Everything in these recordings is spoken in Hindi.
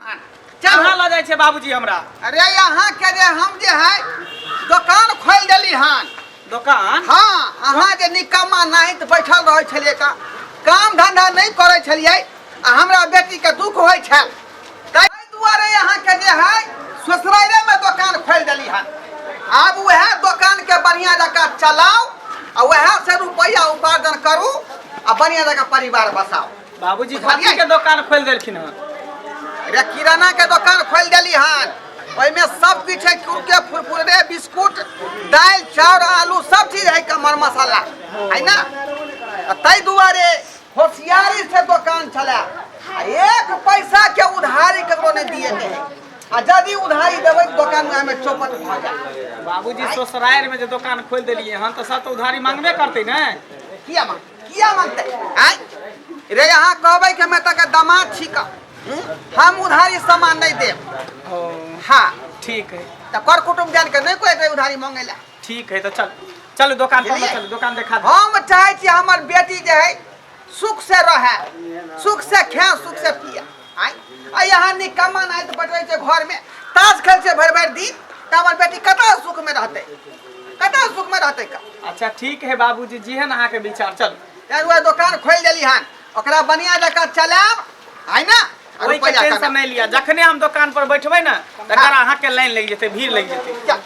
कहाँ ल जाए छे बाबूजी हमरा? अरे यहाँ के जे हम जे है दुकान खोल देली हन। दुकान? हाँ, अहाँ जे निकम्मा नहीं तो बैठल रहे छलिए का काम धंधा नहीं करे छलिए आ हमरा बेटी के दुख होय छै ताहि दुआरे यहाँ के जे है ससुराले में दुकान खोल देली हन। अब वह दुकान के बढ़िया जगह चलाओ और वह से रुपया उपार्जन करू आ बढ़िया जगह परिवार बसाओ। बाबूजी खादी के दुकान खोल देलखिन हन। अरे किराना के दुकान खोल देली हन। ओइमे सब कुछ है, कुरके फुरफुरे बिस्कुट दाल चाउर आलू सब चीज है, कमर मसाला है ना। तई दुआरे होशियारी से दुकान चला। एक पैसा के उधारी ककरो नहीं दिए के आ यदि उधारी देबै दुकान में हमें चौपट भ जाए। बाबूजी ससुराल में जो दुकान खोल देलिए हन तो सब तो उधारी मांगबे करते न। किया मांगते आय रे यहाँ कहबै कि मैं तक दामाद छी का हम उधारी सामान नहीं देब। हाँ ठीक है तो कर कुटुम जान के नहीं कोई उधारी मांगेला। ठीक है तो चल चलो दुकान पर चल, दुकान दिखा दे। हम चाहे छी हमर बेटी जे है सुख से रहे, सुख से खाए, सुख से पिए। आ यहाँ निकम्मा नहीं तो बैठे छे घर में ताश खेल से भर भर दिन तो हमर बेटी कता सुख में रहते, कता सुख में रहते का। अच्छा ठीक है बाबूजी जी है ना अहाँ के विचार चल। यार वो दुकान खोल देली हन ओकरा बढ़िया जगह चलाब है ना। कोई टेंशन नहीं लिया, जखने हम दुकान पर बैठबै ना तकर अहाँ के लाइन लग जेते, भीड़ लग जेते। चल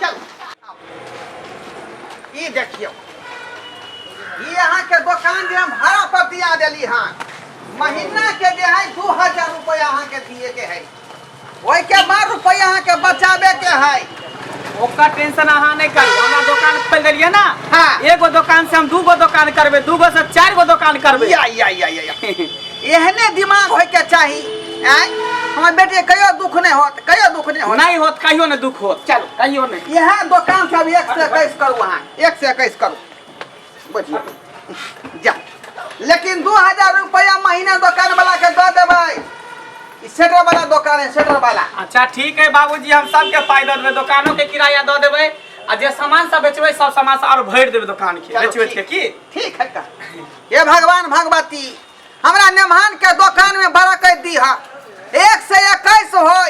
चल ई देखियो ई अहाँ के दुकान जे हम भाड़ा पर दिया देली हन। महीना के जे है 2000 रुपया अहाँ के दिए के है, ओइ के बाद रुपया अहाँ के बचावे के है। ओकर टेंशन अहाँ नहीं करू, हमरा दुकान खोल देलिए ना। हाँ। एगो दुकान से हम दूगो दुकान करबे, दूगो से 4 गो दुकान करबे। या एहने दिमाग होय के चाही। हमर बेटी कहियो दुख नहीं होत, कहियो दुख नहीं होत। नहीं होत, कहियो न दुख होत। चलो कहियो नहीं। यह दुकान से अभी 1 से 21 करू, वहाँ 1 से 21 करू बुझिए जा। लेकिन 2000 रुपया महीना दुकान वाला के दे देबै। सेटर वाला दुकान है, सेटर वाला। अच्छा ठीक है बाबूजी, हम सबके पाई दे देबै, दुकानों के किराया दे देबै आ जे सामान सब बेचबै सब सामान से और भर देबै दुकान के बेच के की। ठीक है का ये भगवान भगवती हमरा नेमान के दुकान में बरकत दी है। 1 से 21 होय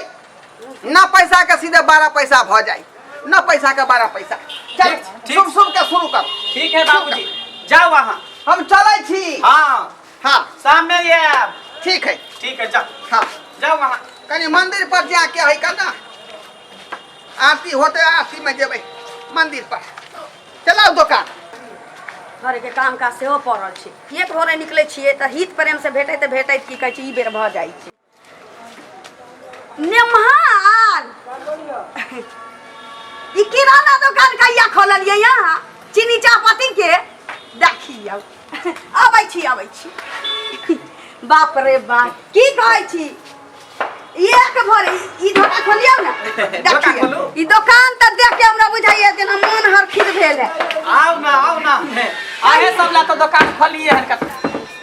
ना, पैसा के सीधे 12 पैसा भ जाए, ना पैसा के 12 पैसा। चल शुभ शुभ के शुरू कर। ठीक है बाबूजी जाओ वहाँ, हम चले छी। हाँ हाँ शाम में ये आब। ठीक है जाओ। हाँ जाओ वहाँ कहीं मंदिर पर जाके है का ना, आरती होते आरती में जेबै मंदिर पर। चलाओ दुकान घरे के काम काज सेहो पड़ल छै। एक भोरे निकले छियै तऽ हित प्रेम से भेटैत भेटैत की कहै छै ई बेर भऽ जाइ छै। नेमान ई किराना दुकान कहिया खोललियै यहाँ चीनी चाहपत्ती के देखियौ। आबै छी बाप रे बाप की कहै छी एक भोरे ई दुकान खोलियौ ना। देखियौ ई दुकान तऽ देख के हमरा बुझाइए जेना मन हरखित भेल है। आओ ना आहे सब ला तो दुकान खोलिए हन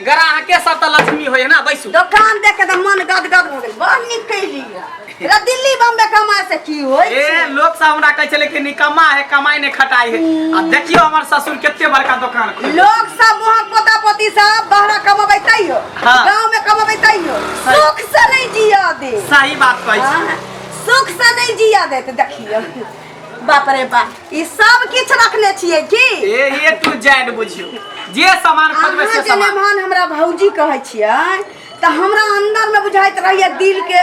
गरा अहाँ के सब तो लक्ष्मी होय ना। बैसू दुकान देख के तो मन गदगद हो गेल। बड़ नीक कैलिए रे, दिल्ली बम्बे कमाए से की होय ए लोग सब हमरा कहै छले कि निकम्मा है, कमाई ने खटाई है। आ देखियो हमर ससुर केते बड़का दुकान खोल। लोग सब वहां पोता पोती सब बाहर कमाबै तइयो, गांव में कमाबै तइयो सुख से नहीं जिया दे। सही बात कहै छी, सुख से नहीं जिया दे। त देखियो बाप रे बाप ई सब किछ रखले छियै की ए तू जान बुझियो जे सामान खोजबे से सामान। मेहमान हमरा भौजी कहै छियै तो हमरा अंदर में बुझाइत रहिए दिल के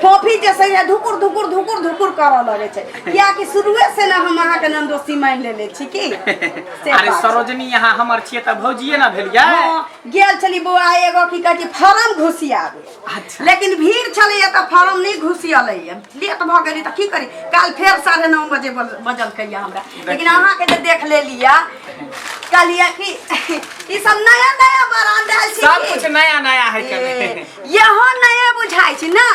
फोफी जैसे है धुकुर धुकुर धुकुर धुकुर करऽ लगे छै। किया कि शुरुए से ना हम अहाँ के नाम दोस्ती मान लेले छी की। अरे सरोजनी यहाँ हमर छियै त भौजिए ना भेलियै। गेल छली बौआ एगो की कहै छै फार्म घुसियाबे। अच्छा लेकिन भीड़ छलै त फार्म नहीं घुसियलै, लेट भ गेली त की करी। काल फेर 9:30 बजे बजल कहिया हमरा, लेकिन अहाँ के जे देख लेलिया कहलिया कि ई सब नया नया बरांडा छी। सब कुछ नया नया है यहो नया बुझाई छी ना।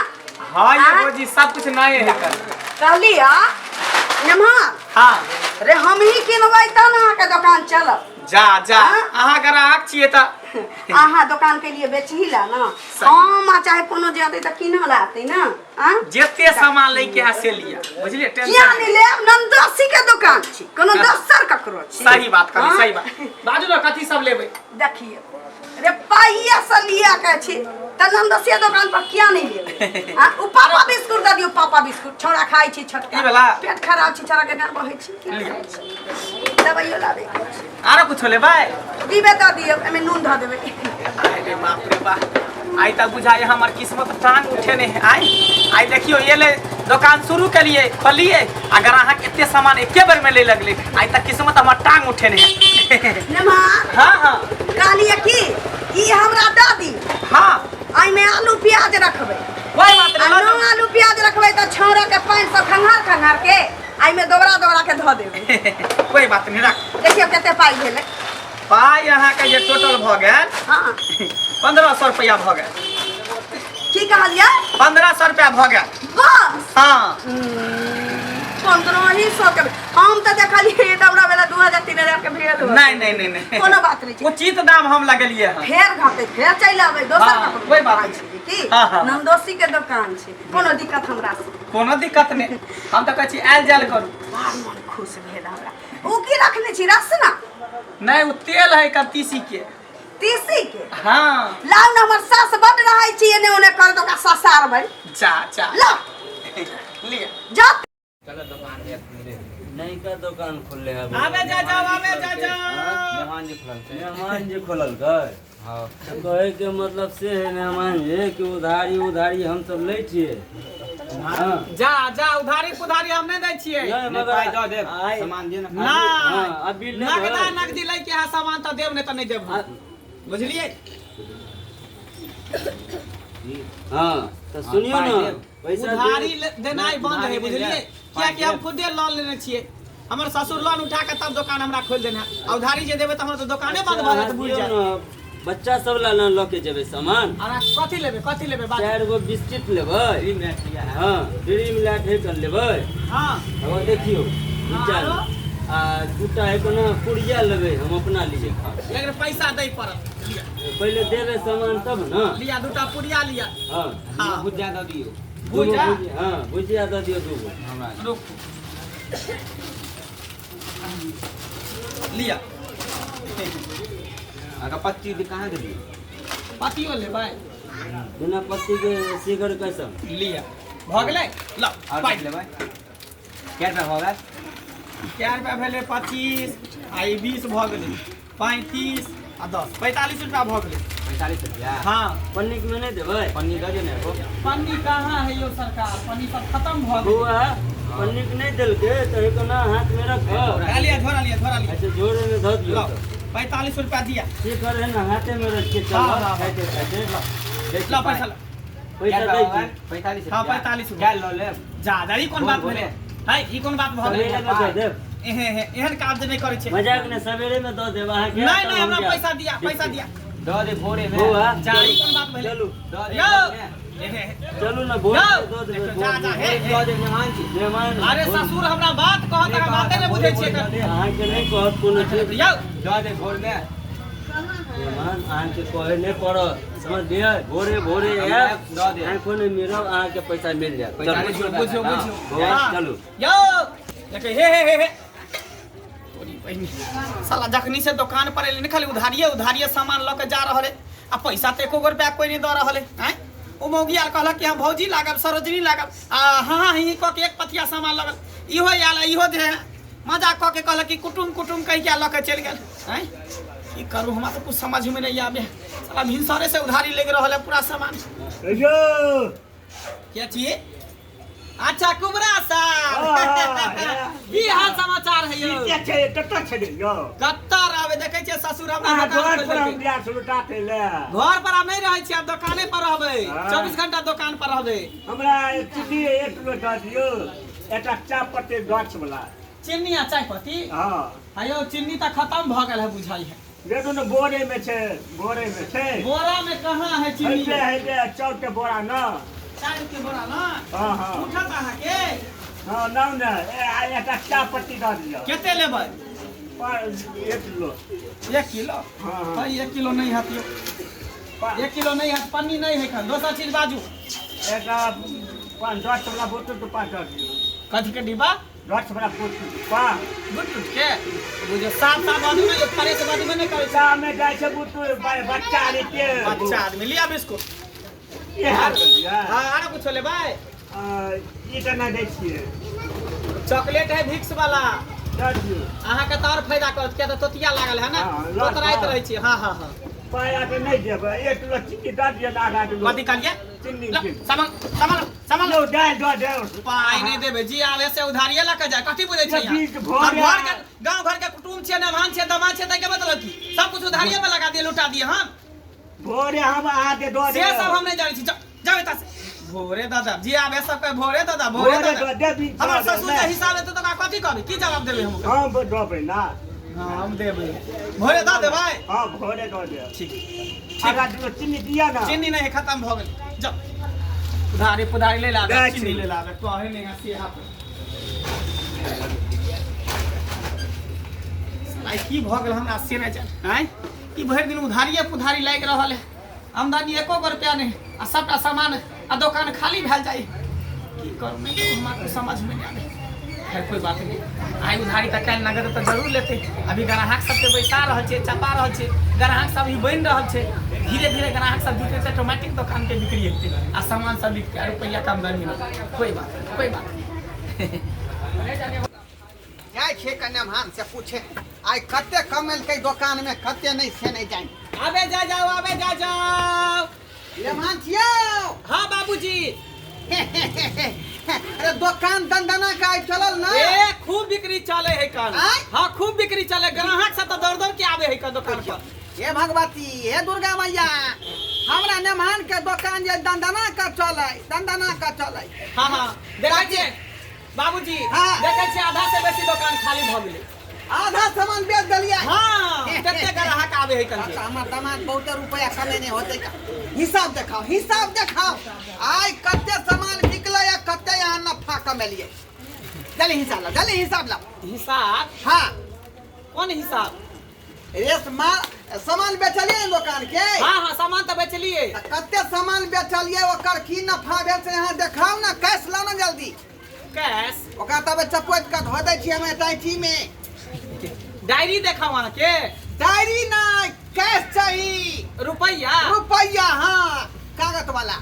हां ये भौजी सब कुछ नए है कहलिया नमहर। हां रे हम ही किनबै त ना के दुकान चलब। जा अहाँ ग्राहक छियै त अहाँ दुकान के लिए बेच ही ला ना, हम चाहे कोनो जाते तो किन लाते ना। जेते सामान लेके आ से लिया, बुझलिए? क्या टेंशन नहीं ले, नंदोसी के दुकान छी, कोनो दोसर ककरो छी। सही बात करी, सही बात। बाजू ना कथी सब लेबै? देखिए रे पाइया से लिया के छी त नंदोसी दुकान पर क्या नहीं लेबै? हां उ पापा बिस्कुट द दियो, पापा बिस्कुट छोड़ा खाई छी छोटका। ई वाला पेट खराब छी, छोड़ा के गान बहै छी। लिया। दवाइयो लाबे आरो कुछ लेबै? दीबे द दियो, एमे नून ध देबै। अरे बाप रे बाप, आई तक बुझाए हमर किस्मत टांग उठे नहीं। आई देखियो ये ले दुकान शुरू करिए खोलिए, अगर अहाँ एते सामान एके बार में ले लगले, आई तक किस्मत हमर टांग उठे नहीं। नमा हाँ हाँ कहलिए की ई हमरा द दी। हाँ आई में आलू प्याज रखबै, कोई बात नहीं। आलू आलू प्याज रखबै त छौरा के 500 खंगार के आई में दोबरा के ध देबै। कोई बात नहीं, रख। देखियो कते पाई भेलै। पाई अहाँ के जे टोटल भ गेल हां 1500 रुपया भ गेल। की कहलिए? 1500 रुपया भ गेल। बस हाँ 1500 के हम त देखलिए दौड़ा वाला 2000-3000 के भेल हो। नहीं कोनो बात नहीं छै, उचित दाम हम लगलिए हैं। फेर घटे फेर चल आबै दोसर हाँ, ककरो। कोई बात दुकान छै की? हाँ, हाँ। नंदोसी के दुकान छै, कोनो दिक्कत हमरा से कोनो दिक्कत नहीं, हम तो कहै छी आयल जायल करू। बड़ मन खुश भेल हमरा। उ की रखने छी रसना? नहीं वो तेल है का तीसी के। तीसी के? हाँ लाउ न, हमर सास बड रहै छी एने ओने कर दो का ससार भाई। चा ला लिए जा नहीं का दुकान खुलले है। आवे जा जा। मेहमान जी खोलल गए। हाँ कहे के मतलब से है मेहमान जी कि उधारी हम सब ले छिए। हाँ जा उधारी पुधारी हम नहीं दै छियै। पाई दो दे सामान दे ना। ना अभी नगदी लेके आ सामान तो देब नहीं तो नहीं देब। बुझलिए? हाँ तो सुनियो ना, पैसा उधारी देनाई बंद है, बुझलिए? क्या कि हम खुदे लोन लेने छिए। हमर ससुर लोन उठा के तब दुकान हमरा खोल देना। उधारी जे देबे त हमर तो दुकाने बंद भ जात, बुझ जा। बच्चा सब ला ना लके जेबे सामान। अरे कथी लेबे बात? 4 गो बिस्किट लेबै। हाँ ड्रीम लाइट है कर लेबै। हां और देखियो विचार आ दूटा है कोना पुड़िया लेबै हम अपना लिए खा। लेकिन पैसा दे पड़त। पहले देबे सामान तब ना। लिया दूटा पुड़िया लिया। हाँ हाँ भुजिया दे दियो। भुजिया? हाँ भुजिया दे दियो 2 गो हमरा। रुक लिया। आगा पत्ती दे कहां दे दियो? पतियो लेबै? बिना पत्ती के सिगर कैसे? लिया भ गेलै। लो पाइ लेबै। क्या रुपया हो गया? क्या रुपया भेलै? 25 आ 20 भ गेलै, 35 आ 10 45 रुपया भ गेलै। 45 रुपया। हाँ पन्नी में नहीं देबै? पन्नी दे देने हो। पन्नी कहाँ है यो सरकार? पन्नी सब खत्म भ गेलै। हुआ पन्नी के नहीं दिल के तो एक ना हाथ में रख। झोरा लिया। ऐसे जोड़े में धो दियो। लो 45 रुपया दिया। ठीक है ना, हाथे में रख के चलो। हाँ। खाते लो पैसा लो। पैसा दे दे। 45 हाँ 45 क्या रुपया। लो ले। जा ई कोन बात भेलै? है ई कोन बात भ सवेरे में दे गेलै? दे। एहन काज नहीं करे छे। मजाक ने सवेरे में दो दे वहां के। नहीं हमरा पैसा दिया। दो दे भोरे में। जा ई कोन बात भेलै? चलो दो दे। यो चलो ना भोरे में दो दे। जा हे दो दे मेहमान। अरे ससुर हमरा बात कहत, हमरा बाते नहीं बुझै छियै। अहाँ के नहीं कहत कोनो चीज। यो दो दे भोर में। मेहमान अहाँ के कहे नहीं पड़ो, समझ लिया? भोरे है दो दे। अहाँ को नहीं मिलो, अहाँ के पैसा मिल जाए। बुझियो। चलो यो देखे हे तोरी बहिनी साला जखनी से दुकान पर एले खाली उधारिये सामान ल के जा रहले, आ पैसा तो 1 रुपया कोई नहीं द रहले। हैं ओ मौगी आल कहलक कि हम भौजी लागब, सरोजनी लागब, आ हाँ ही क के एक पथिया सामान लगल। इहो आल इहो दे मजाक क के कहलक कि कुटुम कह के ल के चल गेल। हैं की करू, हमरा तो कुछ समझ में नहीं आबे। साला भिनसरे से उधारी ले रहले पूरा सामान। क्या चाहिए? अच्छा कुबरा साहब की हाल समाचार है यो? कत्तर आवे देखे छे ससुर हमरा दुकान पर घर पर हम नहीं रहे छी, अब दुकाने पर रहबे। 24 घंटा दुकान पर रहबे। हमरा चिन्नी 1 किलो दऽ दियौ, एटा चायपत्ती गाछ वाला। चिन्नी आ चायपत्ती? हां आयो चिन्नी त खत्म भ गेल है बुझाई है। देखो न बोरे में छै। बोरा में कहाँ है चिन्नी? है चाउर के बोरा न। 4 के बोरा ना? हां उठत अहाँ के? हां नाउ न एटा चायपत्ती दऽ दियौ। केते लेबै? 1 किलो 1 किलो हाँ, हाँ। भाई 1 किलो नहीं हतियो 1 किलो नहीं है पन्नी नहीं है खान दोसर चीज बाजू एटा 10 वाला बोतल तो 5 कथी के डिब्बा 10 वाला बोतल 5 गुट के वो जो साफ आदमी में जो फ्रेश आदमी में नहीं करे सा में जाय छै बुतु बच्चा रे के अच्छा आदमी लिया बिस्कुट ये हाल दिया हां आरो कुछ ले भाई ई त ना दै छियै चॉकलेट है विक्स वाला दऽ दियौ अहाँ के तौर फायदा करत के तो तोतिया लागल है ना हाँ, तोतराइत रहे छी हां हां हां पाया के नहीं देबै 1 किलो चीनी दऽ दियौ आधा किलो कथी कहलिए चीनी सामान लो दऽ पाई नहीं देबे जी आवे से उधारिये ला के जाय कथी बुझै छी बीच हम भोरे घर के गांव घर के कुटुम छे नभान छे दमाद छे त के मतलब की सब कुछ उधारिये में लगा दिए लुटा दिए हम भोरे हम आधे दऽ से देब सब हम नहीं जाने छी जाओ एता से भोरे दादा जी आवे सब के भोरे दादा भोरे भोरे दादा दऽ देबी हमर ससुर के हिसाब है तो कथी कहबे की जवाब देबे हम हम देबै ना हां हम देबे भोरे दा दे भाई हां भोरे दऽ देब ठीक आधा किलो चीनी दिया ना चीनी नहीं खत्म भ गेल जाओ उधारी पुधारी ले ला दै चीनी छी। ले ला कहे नहीं हसी हाथ आई की भ गेल हमरा से नहीं जान हैं ई भर दिन उधारिये पुधारी लाग रहल है आमदनी एको गो रुपया नहीं आ सबटा सामान आ दुकान खाली भेल जाई की करू नहीं करू हमरा तो समझ में नहीं आवे खैर कोई बात नहीं आई उधारी त काल नगद त जरूर लेते अभी ग्राहक सब के बैसा रहल छे चपा रहल छे ग्राहक सब ही बन रहल छे धीरे धीरे ग्राहक सब बिके से ऑटोमेटिक दुकान के बिक्री हेते आ सामान सब बिकते आ रुपया के आमदनी होते कोई बात नहीं जाय छे कन्या भान से पूछे आई कते कमेल के दुकान में कते नहीं से नहीं जाई आबे जा जाओ ये मान छियो हां बाबूजी अरे दुकान दंदना का आई चलल ना ए खूब बिक्री चले है कान आय? हां खूब बिक्री चले ग्राहक सब तो दौड़ दौड़ के आवे है का दुकान पर हे भगवती हे दुर्गा मैया हमरा नेमान के दुकान ये दंदना का चले हां हां देखै छियै बाबूजी हाँ। देखै छियै आधा से बेसी दुकान खाली भ गेलै आधा सामान बेच दिलिए हां कते ग्राहक आवे है कल हमर दामाद बहुत रुपया कमेने होते का हिसाब देखाओ आई कते सामान बिकले या कते यहाँ नफा कमेलिए जल्दी हिसाब ला हिसाब हाँ कौन हिसाब रेस सामान बेचलिए दुकान के हां हां सामान तो बेचलिए कते सामान बेचलिए ओकर की नफा भेल से यहाँ देखाओ ना कैश ला ना जल्दी कैश ओकरा तब चपोत का धो दै छी हम टाइटी में डायरी देखाओ अहाँ के डायरी ना कैश चाहिए रुपया हाँ कागज वाला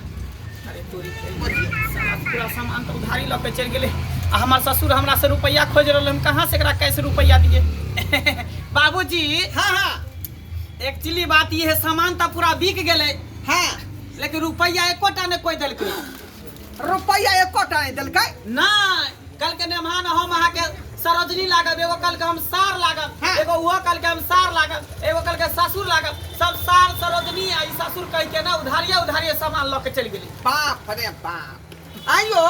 अरे तोरी साला पूरा सामान तो उधारी लके चल गेले आ हमर ससुर हमरा से रुपया खोज रहल हम कहां से एकरा कैसे रुपया दिए बाबूजी हाँ एक्चुअली बात ये है सामान तो पूरा बिक गेले हाँ लेकिन रुपया एकोटा ने कोई देलकै रुपया एकोटा नहीं दिलकै ना कल के मेहमान हम अहाँ के सरोजनी लागब एगो कल के हम सार लागब हाँ। एगो वो कल के हम सार लागब एगो कल के ससुर लागब सब सार सरोजनी आ ई ससुर कह के ना उधारिये सामान ल के चल गेली बाप रे बाप आइयो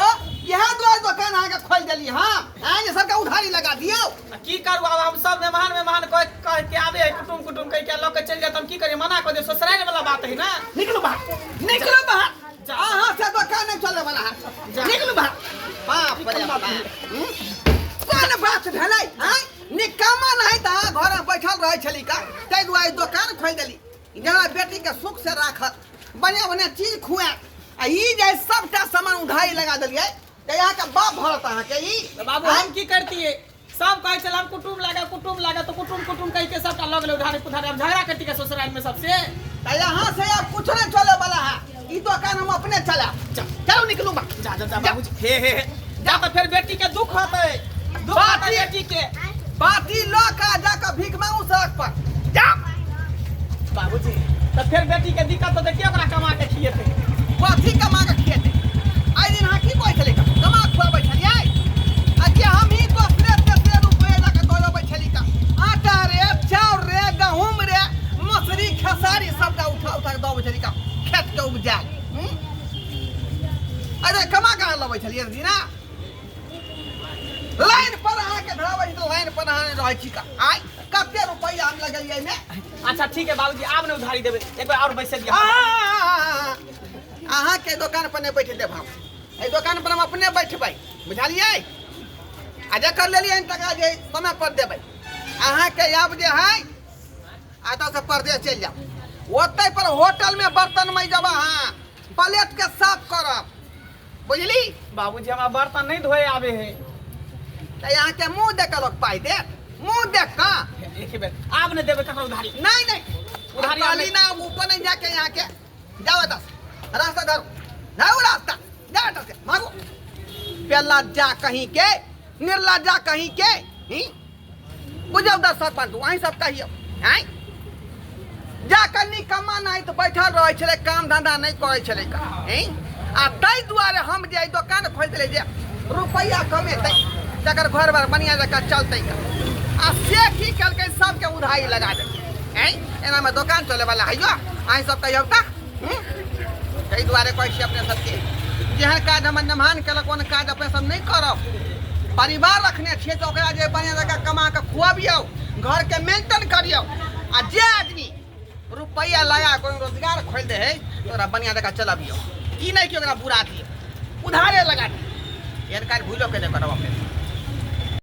यह दुकान आके खोल देली हम आइए सबका उधारी लगा दियो आ की करू अब हम सब मेहमान कह के आवे है कुटुम कह के ल के चल जात हम की करिए मना कर दे ससुराल वाला बात है ना निकलो बाहर जा। आहा से दुकान नहीं चले वाला है जा। निकलो बाहर बाप रे बाप कौन बात भेलै हैं निकामा नहीं था घर में बैठल रहे छली का तै दुआरे दुकान खोल देली जरा बेटी के सुख से राखत बढ़िया चीज खुआ आ ई जे सबटा सामान उधारी लगा देलिए त यहाँ के बाप भरत अहाँ के ई तो बाबू हम की करती है सब कहे चल हम कुटुम लागा तो कुटुम कह के सबका लग ले उधारी पुधारी हम झगड़ा करती के ससुराल में सबसे त यहाँ से अब कुछ नहीं चले वाला है ई दुकान हम अपने चला चलो निकलू बा जा बाबूजी हे जा तो फिर बेटी के दुख होते बेटी के पार्टी लो का जाकर भीख मांगू सड़क पर जा बाबूजी तो फिर बेटी के दिक्कत तो देखिए ओकरा कमा के खिएते पार्टी कमा के खिएते आई दिन हाँ की कोई चले का कमा खुआबै छलिए अच्छा हम ही को तेरे रुपए लगा दो बैठली का आटा रे चाउर रे गहूम रे मसूरी खेसारी सबका उठा के दो बैठली का खेत के उपजा अरे कमा के लबै छलिए दीना लाइन पर आके धराबै तो लाइन पर आने रहै छी का आई कते रुपया हम लगलिए में अच्छा ठीक है बाबूजी आप ने उधारी देबे एक बार और बैठे दिया अहाँ के दुकान पर नहीं बैठे देब हम ए दुकान पर हम अपने बैठबै बुझलिए आ जकर लेलिए टका जे समय पर देबै अहाँ के अब जे है आता से परदेश चल जाओ ओते पर होटल में बर्तन में जब अहाँ प्लेट के साफ करब बुझली बाबूजी हमरा बर्तन नहीं धोए आवे है तो यहाँ के मुंह देख के लोग पाई दे मुंह देख का एक बेर आब ने देबे ककरो उधारी नहीं नहीं उधारी उधारी ना ऊपर नहीं जाके यहाँ के जाओ दस रास्ता धरो जाओ रास्ता जा से मारो पेला जा कहीं के निर्ला जा कहीं के बुझब 10-5 तू वहीं सब कहियो हैं जा कनी कमा नहीं तो बैठल रहे छले काम धंधा नहीं करे छले का हैं आ तै दुआरे हम जे दुकान खोल देले जे रुपया कमेतै तकर घर बार बढ़िया जका चलतै का आ से की कलकै सबके उधारी लगा दे हैं एना में दुकान चले वाला है जो आई सब कहियो ता तै दुआरे कहै छी अपने सबके जेहन काज हम नमान केलक कोन काज अपने सब नहीं करब परिवार रखने छियै तो ओकरा जे बढ़िया जका कमा के खुआबियौ घर के मेंटेन करियौ आ जे आदमी रुपया लगा कोई रोजगार खोल दे है तोरा बढ़िया जका चलबियौ ई नहीं कि ओकरा बुरा दियो उधारे लगा दियो एहन काज भूलो के नहीं करब अपने